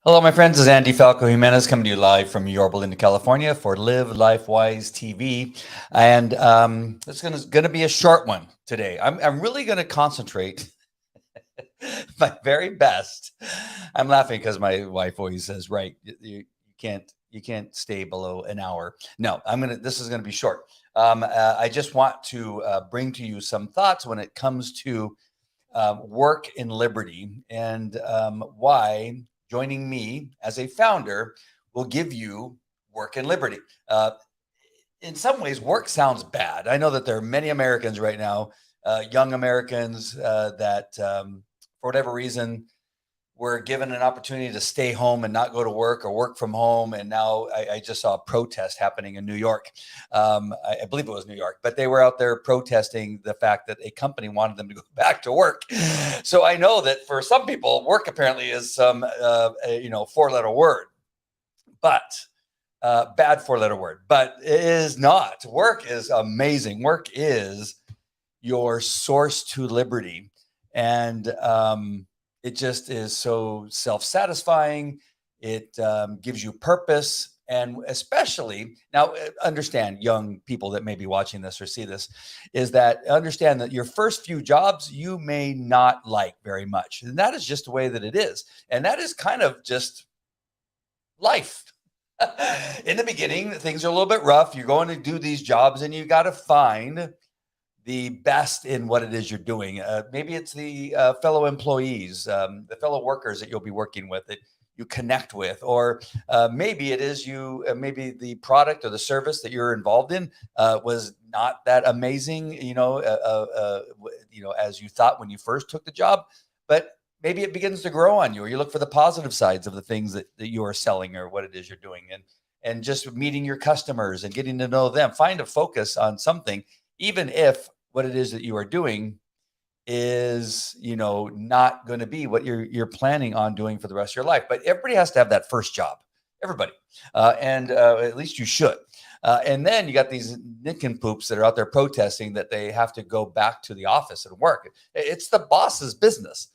Hello, my friends. This is Andy Falco Jimenez coming to you live from Yorba Linda, California for Live Life Wise TV. And it's gonna be a short one today. I'm really going to concentrate my very best. I'm laughing because my wife always says, right, you can't stay below an hour. No, this is gonna be short. I just want to bring to you some thoughts when it comes to work in liberty and why joining me as a founder will give you work in liberty. In some ways, work sounds bad. I know that there are many Americans right now, young Americans, that for whatever reason were given an opportunity to stay home and not go to work or work from home. And now I just saw a protest happening in New York. I believe it was New York, but they were out there protesting the fact that a company wanted them to go back to work. So I know that for some people, work apparently is some, four-letter word, but bad four-letter word, but it is not. Work is amazing. Work is your source to liberty. And it just is so self-satisfying. It gives you purpose. And especially now, understand, young people that may be watching this or see this, is that understand that your first few jobs you may not like very much. And that is just the way that it is. And that is kind of just life. In the beginning, things are a little bit rough. You're going to do these jobs and you got to find the best in what it is you're doing. Maybe it's the fellow employees, the fellow workers that you'll be working with that you connect with, or maybe it is maybe the product or the service that you're involved in was not that amazing, as you thought when you first took the job, but maybe it begins to grow on you, or you look for the positive sides of the things that you are selling or what it is you're doing, and just meeting your customers and getting to know them. Find a focus on something, even if what it is that you are doing is, not going to be what you're planning on doing for the rest of your life. But everybody has to have that first job. Everybody, and at least you should. And then you got these nincompoops that are out there protesting that they have to go back to the office and work. It's the boss's business.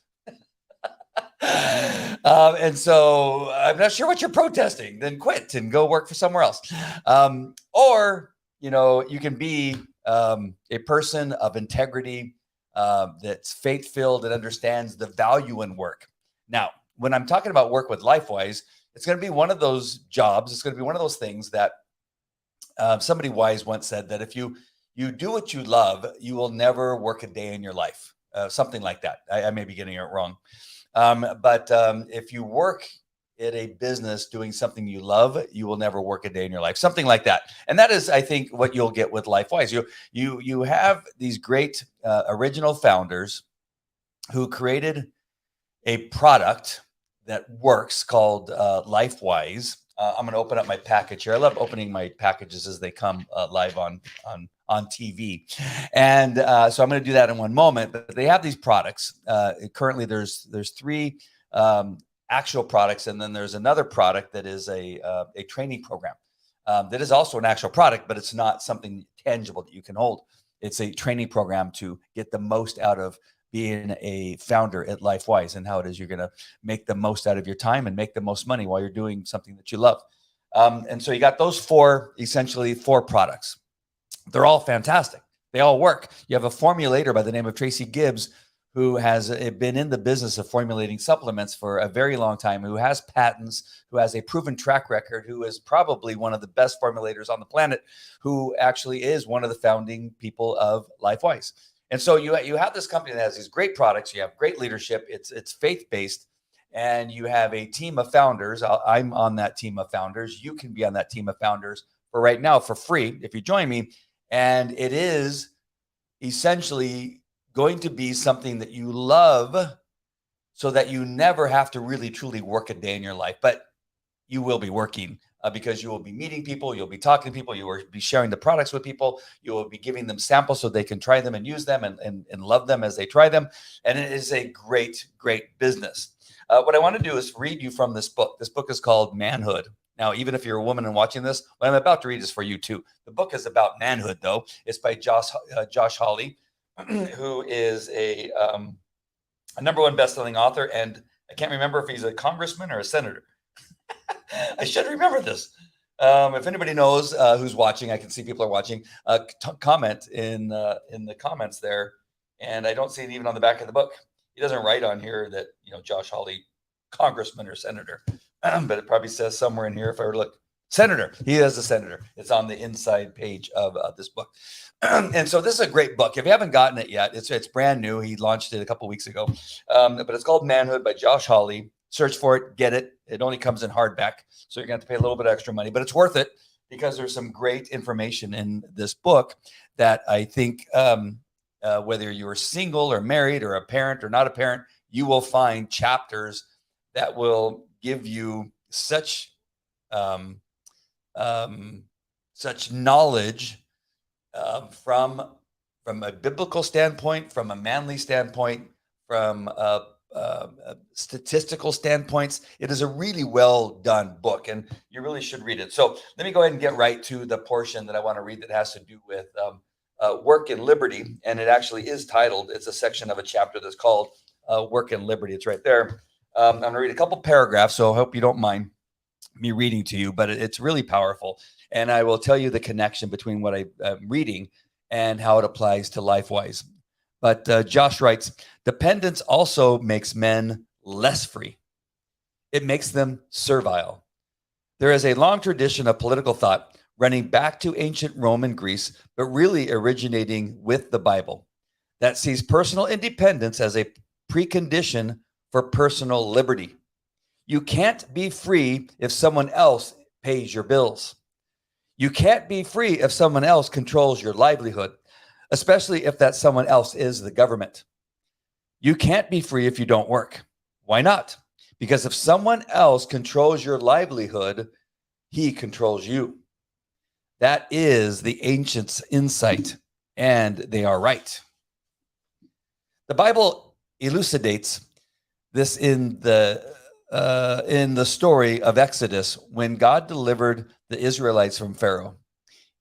And so I'm not sure what you're protesting. Then quit and go work for somewhere else. Or you can be a person of integrity, that's faith-filled and understands the value in work. Now, when I'm talking about work with LifeWise, it's going to be one of those jobs. It's going to be one of those things that somebody wise once said that if you do what you love, you will never work a day in your life. Something like that. I may be getting it wrong. But if you work at a business doing something you love, you will never work a day in your life. Something like that. And that is, I think, what you'll get with LifeWise. You have these great original founders who created a product that works called LifeWise. I'm going to open up my package here. I love opening my packages as they come live on TV. And so I'm going to do that in one moment. But they have these products. Currently, there's three actual products, and then there's another product that is a training program that is also an actual product, but it's not something tangible that you can hold. It's a training program to get the most out of being a founder at LifeWise, and how it is you're going to make the most out of your time and make the most money while you're doing something that you love. And so you got those essentially four products. They're all fantastic. They all work. You have a formulator by the name of Tracy Gibbs, who has been in the business of formulating supplements for a very long time, who has patents, who has a proven track record, who is probably one of the best formulators on the planet, who actually is one of the founding people of LifeWise. And so you have this company that has these great products. You have great leadership. It's faith-based, and you have a team of founders. I'm on that team of founders. You can be on that team of founders for right now for free if you join me. And it is essentially going to be something that you love, so that you never have to really truly work a day in your life. But you will be working because you will be meeting people, you'll be talking to people, you will be sharing the products with people, you will be giving them samples so they can try them and use them and love them as they try them. And it is a great, great business. What I want to do is read you from this book. This book is called Manhood. Now, even if you're a woman and watching this, what I'm about to read is for you too. The book is about manhood, though. It's by Josh Hawley, who is a number one best-selling author, and I can't remember if he's a congressman or a senator. I should remember this. If anybody knows who's watching, I can see people are watching. Comment in the comments there, and I don't see it even on the back of the book. He doesn't write on here that Josh Hawley, congressman or senator, but it probably says somewhere in here. If I were to look, senator, he is a senator. It's on the inside page of this book. And so this is a great book. If you haven't gotten it yet, it's brand new. He launched it a couple weeks ago, but it's called Manhood by Josh Hawley. Search for it, get it. It only comes in hardback, so you're going to have to pay a little bit extra money, but it's worth it because there's some great information in this book that I think whether you're single or married or a parent or not a parent, you will find chapters that will give you such such knowledge from a biblical standpoint, from a manly standpoint, from statistical standpoints. It is a really well done book, and you really should read it. So let me go ahead and get right to the portion that I want to read that has to do with work and liberty. And it actually is titled, it's a section of a chapter that's called Work and Liberty. It's right there. I'm going to read a couple paragraphs, so I hope you don't mind me reading to you, but it's really powerful. And I will tell you the connection between what I'm reading and how it applies to LifeWise. But Josh writes, dependence also makes men less free. It makes them servile. There is a long tradition of political thought running back to ancient Rome and Greece, but really originating with the Bible, that sees personal independence as a precondition for personal liberty. You can't be free if someone else pays your bills. You can't be free if someone else controls your livelihood, especially if that someone else is the government. You can't be free if you don't work. Why not? Because if someone else controls your livelihood, he controls you. That is the ancients' insight, and they are right. The Bible elucidates this in the story of Exodus when God delivered the Israelites from Pharaoh.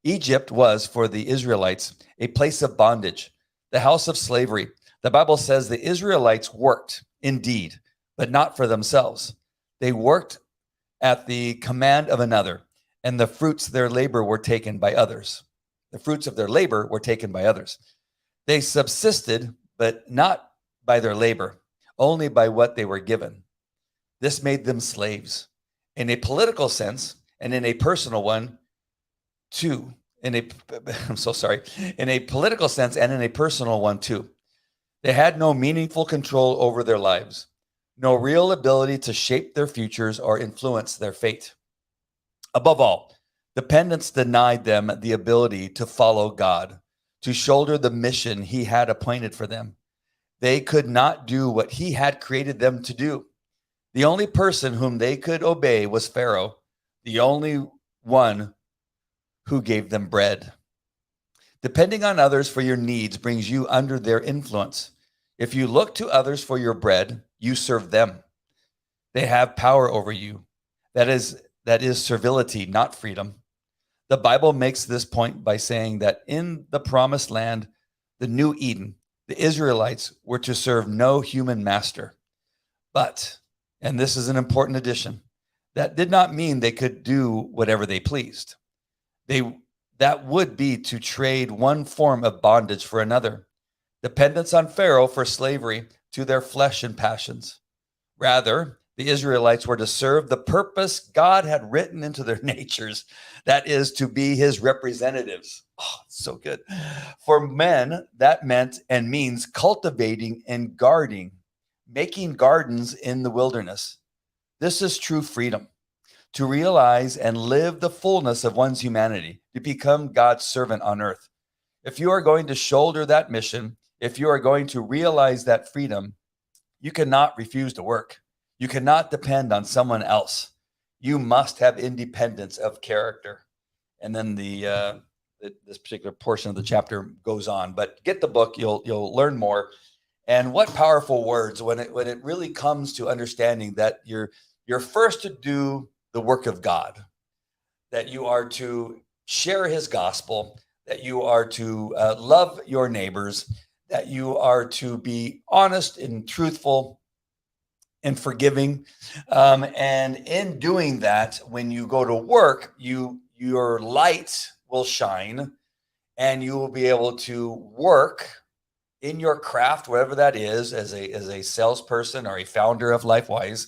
Egypt was, for the Israelites, a place of bondage, the house of slavery. The Bible says the Israelites worked, indeed, but not for themselves. They worked at the command of another, and the fruits of their labor were taken by others. The fruits of their labor were taken by others. They subsisted, but not by their labor, only by what they were given. This made them slaves in a political sense and in a personal one too. In a political sense and in a personal one too. They had no meaningful control over their lives, no real ability to shape their futures or influence their fate. Above all, dependence denied them the ability to follow God, to shoulder the mission he had appointed for them. They could not do what he had created them to do. The only person whom they could obey was Pharaoh, the only one who gave them bread. Depending on others for your needs brings you under their influence. If you look to others for your bread, you serve them. They have power over you. That is servility, not freedom. The Bible makes this point by saying that in the promised land, the new Eden, the Israelites were to serve no human master. But, and this is an important addition, that did not mean they could do whatever they pleased. That would be to trade one form of bondage for another, dependence on Pharaoh for slavery to their flesh and passions. Rather, the Israelites were to serve the purpose God had written into their natures, that is, to be his representatives. Oh, so good. For men, that meant and means cultivating and guarding, making gardens in the wilderness. This is true freedom, to realize and live the fullness of one's humanity, to become God's servant on earth. If you are going to shoulder that mission, if you are going to realize that freedom, you cannot refuse to work. You cannot depend on someone else. You must have independence of character. And then this particular portion of the chapter goes on. But get the book; you'll learn more. And what powerful words when it really comes to understanding that you're first to do the work of God, that you are to share his gospel, that you are to love your neighbors, that you are to be honest and truthful, and forgiving. And in doing that, when you go to work, your light will shine, and you will be able to work in your craft, whatever that is, as a salesperson or a founder of LifeWise,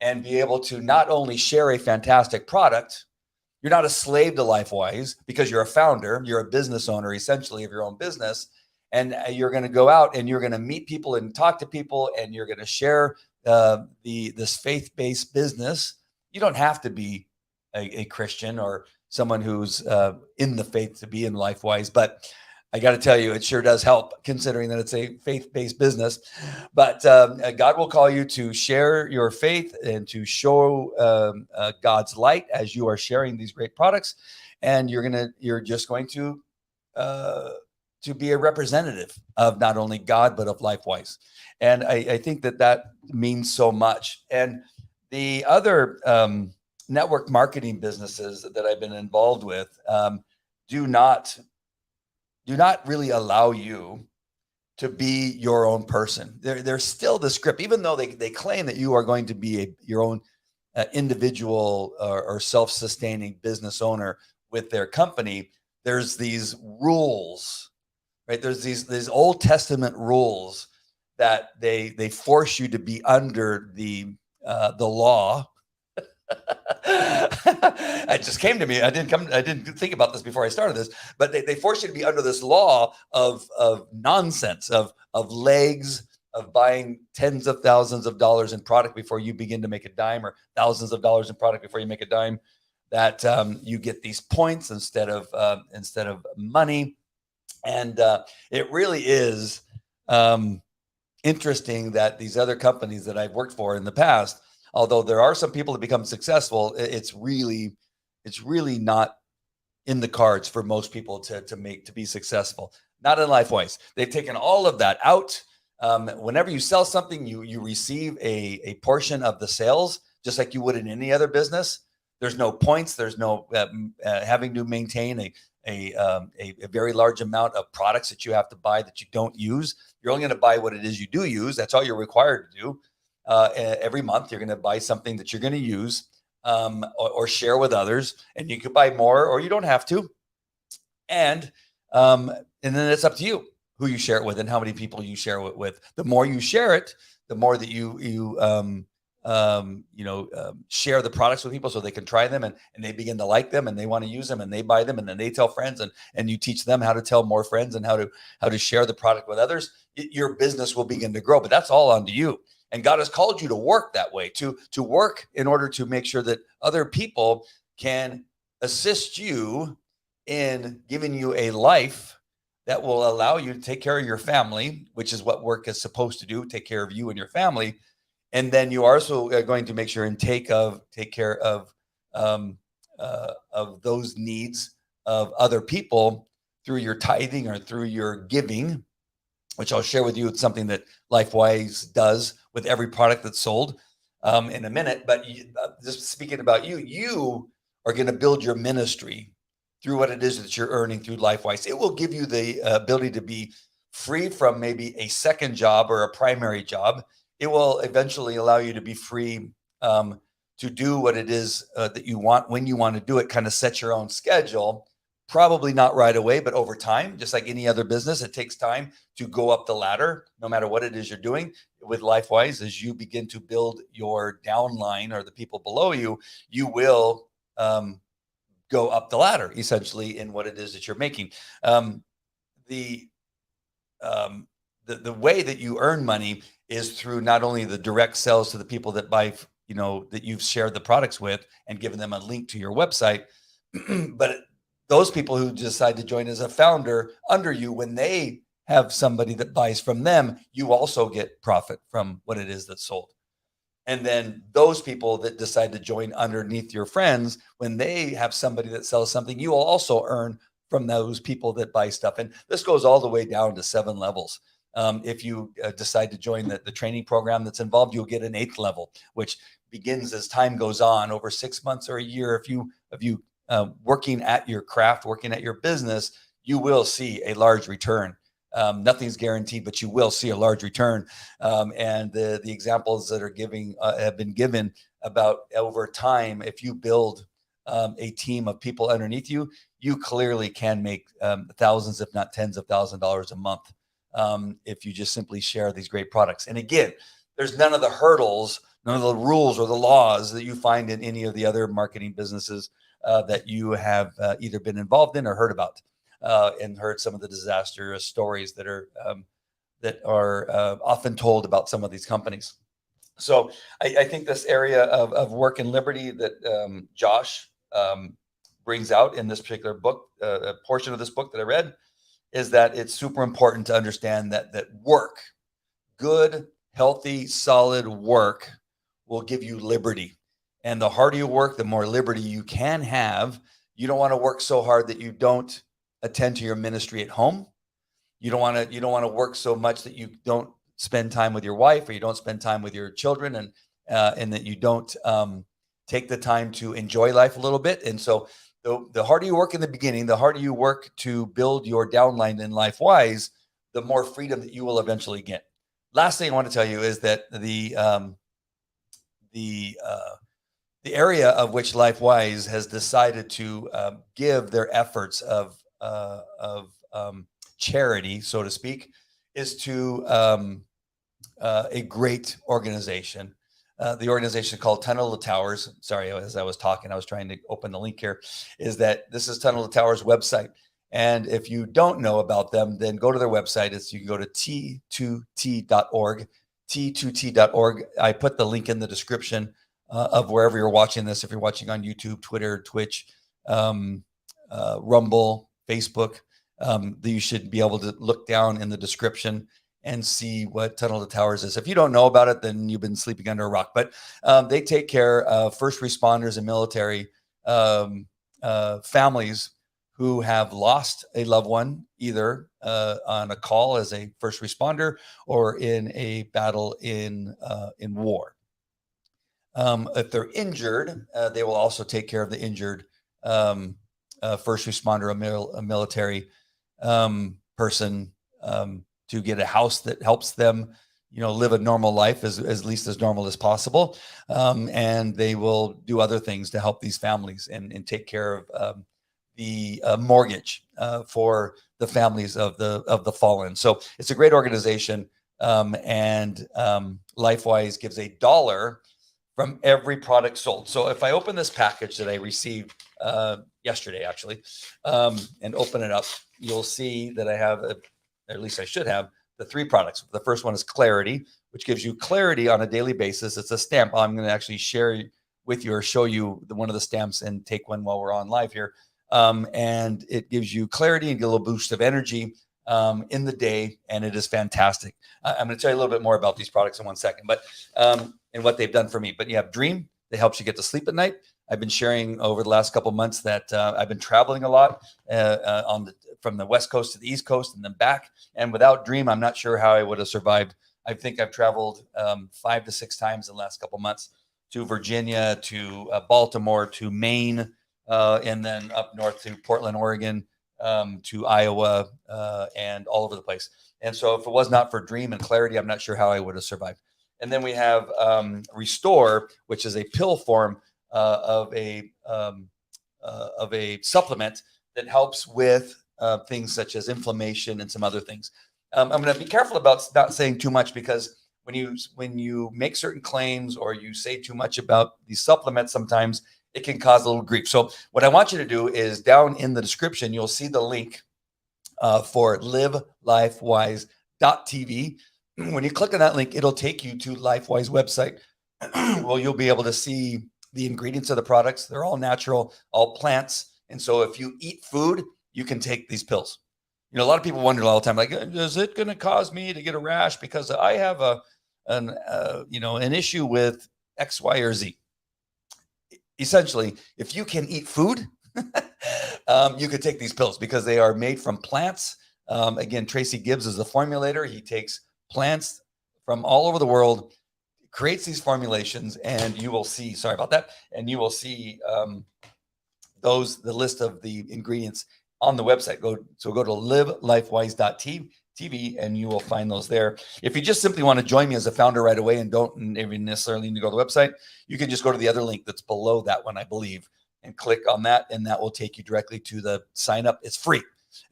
and be able to not only share a fantastic product. You're not a slave to LifeWise because you're a founder. You're a business owner, essentially, of your own business. And you're going to go out and you're going to meet people and talk to people, and you're going to share this faith-based business. You don't have to be a Christian or someone who's in the faith to be in LifeWise, but I got to tell you, it sure does help, considering that it's a faith-based business. But God will call you to share your faith and to show God's light as you are sharing these great products, and you're just going to be a representative of not only God but of LifeWise. And I think that means so much. And the other network marketing businesses that I've been involved with do not really allow you to be your own person. They're still the script, even though they claim that you are going to be your own individual or self-sustaining business owner with their company. There's these rules, right? There's these Old Testament rules that they force you to be under the law. It just came to me. I didn't think about this before I started this, but they force you to be under this law of nonsense, of legs, of buying tens of thousands of dollars in product before you begin to make a dime, or thousands of dollars in product before you make a dime. That you get these points instead of money, and it really is interesting that these other companies that I've worked for in the past, although there are some people that become successful, it's really not in the cards for most people to be successful. Not in LifeWise. They've taken all of that out. Whenever you sell something, you receive a portion of the sales, just like you would in any other business. There's no points. There's no having to maintain a very large amount of products that you have to buy that you don't use. You're only going to buy what it is you do use. That's all you're required to do. Every month, you're going to buy something that you're going to use or share with others, and you could buy more, or you don't have to. And then it's up to you who you share it with and how many people you share it with. The more you share it, the more that you share the products with people so they can try them and they begin to like them and they want to use them and they buy them and then they tell friends and you teach them how to tell more friends and how to share the product with others. Your business will begin to grow, but that's all onto you. And God has called you to work that way, to work in order to make sure that other people can assist you in giving you a life that will allow you to take care of your family, which is what work is supposed to do, take care of you and your family. And then you are also going to make sure and take care of those needs of other people through your tithing or through your giving, which I'll share with you. It's something that LifeWise does with every product that's sold in a minute. But just speaking about you are going to build your ministry through what it is that you're earning through LifeWise. It will give you the ability to be free from maybe a second job or a primary job. It will eventually allow you to be free to do what it is that you want when you want to do it, kind of set your own schedule. Probably not right away, but over time, just like any other business, it takes time to go up the ladder, no matter what it is you're doing. With LifeWise, as you begin to build your downline or the people below you, you will go up the ladder, essentially, in what it is that you're making. The way that you earn money is through not only the direct sales to the people that buy, that you've shared the products with and given them a link to your website, but those people who decide to join as a founder under you, when they have somebody that buys from them, you also get profit from what it is that's sold. And then those people that decide to join underneath your friends, when they have somebody that sells something, you will also earn from those people that buy stuff. And this goes all the way down to 7 levels. If you decide to join the training program that's involved, you'll get an 8th level, which begins as time goes on over 6 months or a year. If you working at your craft, working at your business, you will see a large return Nothing's guaranteed, but you will see a large return. And the examples that are have been given about over time, if you build a team of people underneath you, you clearly can make thousands, if not tens of thousands of dollars a month if you just simply share these great products. And again, there's none of the hurdles, none of the rules or the laws that you find in any of the other marketing businesses that you have either been involved in or heard about, and heard some of the disastrous stories that are often told about some of these companies. So I think this area of work and liberty that Josh brings out in this particular book, a portion of this book that I read, is that it's super important to understand that work, good, healthy, solid work, will give you liberty. And the harder you work, the more liberty you can have. You don't want to work so hard that you don't attend to your ministry at home. You don't want to work so much that you don't spend time with your wife, or you don't spend time with your children, and that you don't take the time to enjoy life a little bit. And so the harder you work in the beginning, the harder you work to build your downline in LifeWise, the more freedom that you will eventually get. Last thing I want to tell you is that the area of which LifeWise has decided to give their efforts of charity, so to speak, is to a great organization. The organization called Tunnel to Towers. Sorry, as I was talking, I was trying to open the link here. Is that this is Tunnel to Towers website. And if you don't know about them, then go to their website. You can go to t2t.org, t2t.org. I put the link in the description of wherever you're watching this. If you're watching on YouTube, Twitter, Twitch, Rumble, Facebook, you should be able to look down in the description and see what Tunnel to Towers is. If you don't know about it, then you've been sleeping under a rock. But they take care of first responders and military families who have lost a loved one, either on a call as a first responder or in a battle in war. If they're injured, they will also take care of the injured first responder, a military person, to get a house that helps them, live a normal life as least as normal as possible. And they will do other things to help these families and take care of the mortgage for the families of the fallen. So it's a great organization. And LifeWise gives $1 from every product sold. So if I open this package that I received yesterday, actually, and open it up, you'll see that I have, at least I should have, the 3 products. The first one is Clarity, which gives you clarity on a daily basis. It's a stamp. I'm going to actually share with you or show you one of the stamps and take one while we're on live here. And it gives you clarity and a little boost of energy in the day, and it is fantastic. I'm going to tell you a little bit more about these products in one second, but and what they've done for me. But you have Dream that helps you get to sleep at night. I've been sharing over the last couple of months that I've been traveling a lot from the West Coast to the East Coast and then back. And without Dream, I'm not sure how I would have survived. I think I've traveled 5 to 6 times in the last couple of months to Virginia, to Baltimore, to Maine, and then up north to Portland, Oregon, to Iowa, and all over the place. And so if it was not for Dream and Clarity, I'm not sure how I would have survived. And then we have Restore, which is a pill form of a supplement that helps with things such as inflammation and some other things. I'm going to be careful about not saying too much, because when you make certain claims or you say too much about these supplements, sometimes it can cause a little grief. So what I want you to do is down in the description, you'll see the link for livelifewise.tv. When you click on that link, it'll take you to LifeWise website. Well, you'll be able to see the ingredients of the products. They're all natural, all plants. And so if you eat food, you can take these pills. A lot of people wonder all the time, like, is it going to cause me to get a rash because I have an issue with X, Y, or Z? Essentially, if you can eat food, you could take these pills because they are made from plants. Again, Tracy Gibbs is the formulator. He takes plants from all over the world, creates these formulations, and you will see, sorry about that, and you will see the list of the ingredients on the website. Go to livelifewise.tv TV, and you will find those there. If you just simply want to join me as a founder right away and don't even necessarily need to go to the website, you can just go to the other link that's below that one, I believe, and click on that, and that will take you directly to the sign up. It's free.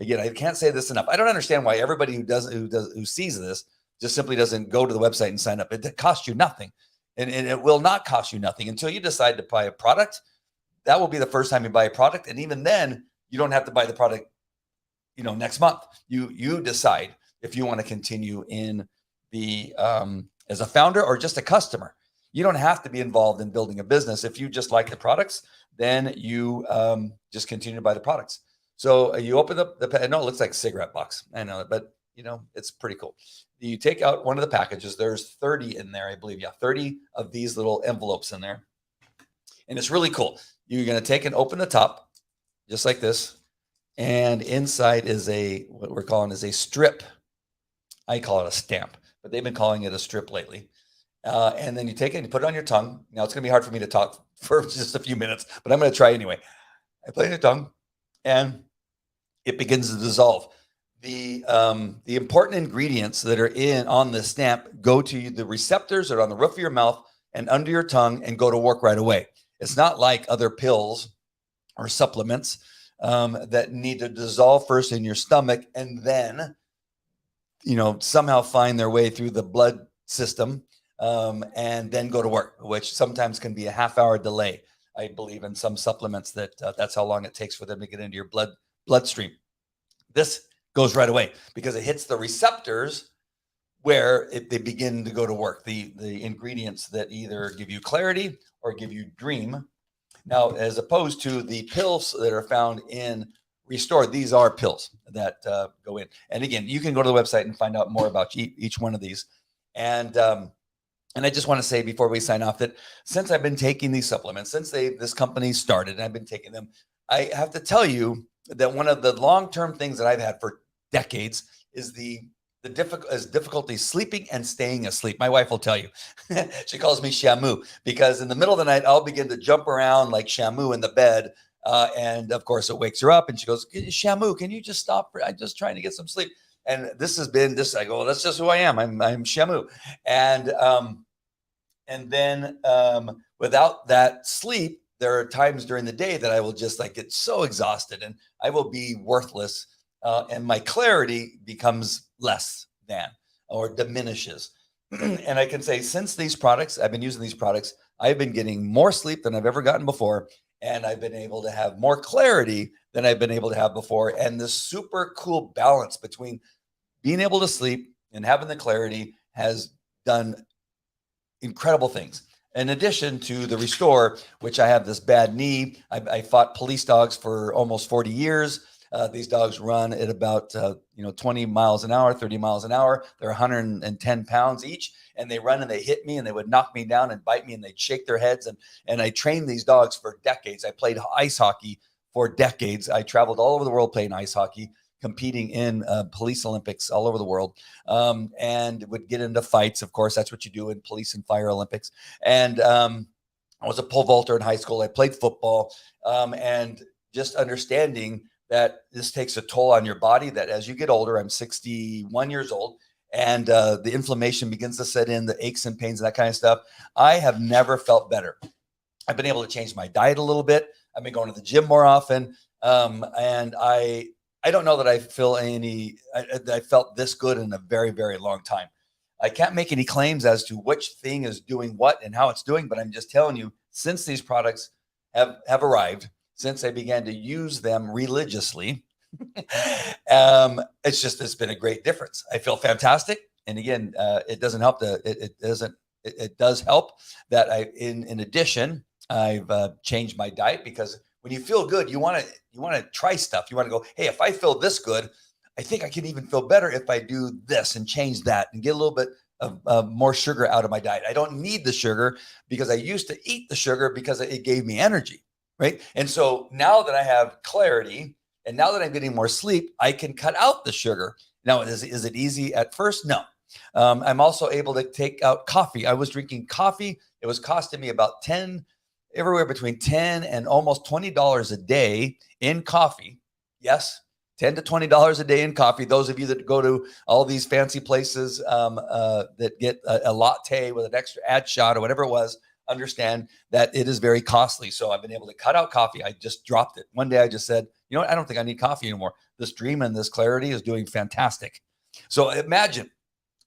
Again, I can't say this enough. I don't understand why everybody who sees this just simply doesn't go to the website and sign up. It costs you nothing, and it will not cost you nothing until you decide to buy a product. That will be the first time you buy a product, and even then, you don't have to buy the product, next month. You decide if you want to continue in the as a founder or just a customer. You don't have to be involved in building a business. If you just like the products, then you just continue to buy the products. So you open up I know it looks like a cigarette box. I know, but it's pretty cool. You take out one of the packages. There's 30 in there, I believe. Yeah, 30 of these little envelopes in there. And it's really cool. You're going to take and open the top just like this. And inside is what we're calling is a strip. I call it a stamp, but they've been calling it a strip lately. And then you take it and you put it on your tongue. Now it's going to be hard for me to talk for just a few minutes, but I'm going to try anyway. I put it in your tongue, and it begins to dissolve. The important ingredients that are on the stamp go to the receptors that are on the roof of your mouth and under your tongue and go to work right away. It's not like other pills or supplements that need to dissolve first in your stomach and then, somehow find their way through the blood system and then go to work, which sometimes can be a half-hour delay. I believe in some supplements that's how long it takes for them to get into your bloodstream. This goes right away because it hits the receptors where they begin to go to work. The ingredients that either give you clarity or give you dream. Now, as opposed to the pills that are found in Restore, these are pills that go in. And again, you can go to the website and find out more about each one of these. And I just want to say before we sign off that since I've been taking these supplements, since this company started and I've been taking them, I have to tell you that one of the long-term things that I've had for decades is the difficulty sleeping and staying asleep. My wife will tell you. She calls me Shamu because in the middle of the night, I'll begin to jump around like Shamu in the bed. And of course, it wakes her up and she goes, Shamu, can you just stop? I'm just trying to get some sleep. And this has been this. I go, well, that's just who I am. I'm Shamu. And then without that sleep, there are times during the day that I will just get so exhausted and I will be worthless. And my clarity becomes less than or diminishes. And I can say since I've been using these products, I've been getting more sleep than I've ever gotten before. And I've been able to have more clarity than I've been able to have before. And this super cool balance between being able to sleep and having the clarity has done incredible things. In addition to the Restore, which I have this bad knee, I fought police dogs for almost 40 years. These dogs run at about 20 miles an hour, 30 miles an hour. They're 110 pounds each, and they run and they hit me and they would knock me down and bite me and they'd shake their heads. And I trained these dogs for decades. I played ice hockey for decades. I traveled all over the world playing ice hockey, competing in police Olympics all over the world, and would get into fights. Of course, that's what you do in police and fire Olympics. And I was a pole vaulter in high school. I played football, and just understanding that this takes a toll on your body, that as you get older, I'm 61 years old, and the inflammation begins to set in, the aches and pains and that kind of stuff. I have never felt better. I've been able to change my diet a little bit. I've been going to the gym more often. And I don't know that I felt this good in a very, very long time. I can't make any claims as to which thing is doing what and how it's doing, but I'm just telling you, since these products have arrived, since I began to use them religiously, it's been a great difference. I feel fantastic. And again, it doesn't help it does help that in addition, I've changed my diet, because when you feel good, you want to try stuff. You want to go, hey, if I feel this good, I think I can even feel better if I do this and change that and get a little bit of more sugar out of my diet. I don't need the sugar because I used to eat the sugar because it gave me energy. Right. And so now that I have clarity and now that I'm getting more sleep, I can cut out the sugar. Now, is it easy at first? No. I'm also able to take out coffee. I was drinking coffee. It was costing me about everywhere between $10 and almost $20 a day in coffee. Yes, $10 to $20 a day in coffee. Those of you that go to all these fancy places that get a latte with an extra ad shot or whatever it was, understand that it is very costly. So I've been able to cut out coffee. I just dropped it. One day I just said, you know what? I don't think I need coffee anymore. This Dream and this Clarity is doing fantastic. So imagine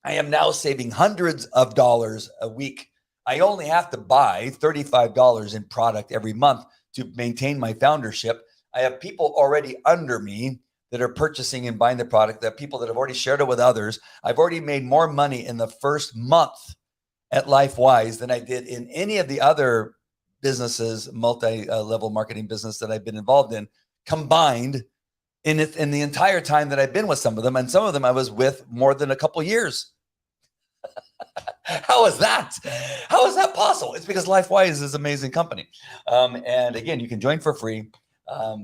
I am now saving hundreds of dollars a week. I only have to buy $35 in product every month to maintain my foundership. I have people already under me that are purchasing and buying the product, that people that have already shared it with others. I've already made more money in the first month at LifeWise than I did in any of the other businesses, multi-level marketing business that I've been involved in, combined in the entire time that I've been with some of them. And some of them I was with more than a couple years. How is that? How is that possible? It's because LifeWise is this amazing company. And again, you can join for free.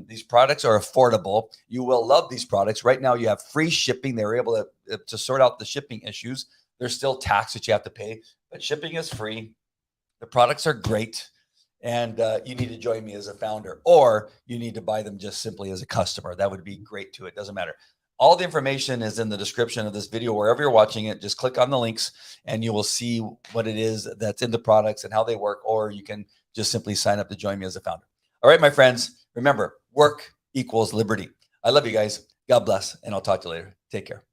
These products are affordable. You will love these products. Right now, you have free shipping. They're able to sort out the shipping issues. There's still tax that you have to pay, but shipping is free. The products are great. And you need to join me as a founder, or you need to buy them just simply as a customer. That would be great too. It doesn't matter. All the information is in the description of this video, wherever you're watching it. Just click on the links and you will see what it is that's in the products and how they work, or you can just simply sign up to join me as a founder. All right, my friends, remember, work equals liberty. I love you guys. God bless, and I'll talk to you later. Take care.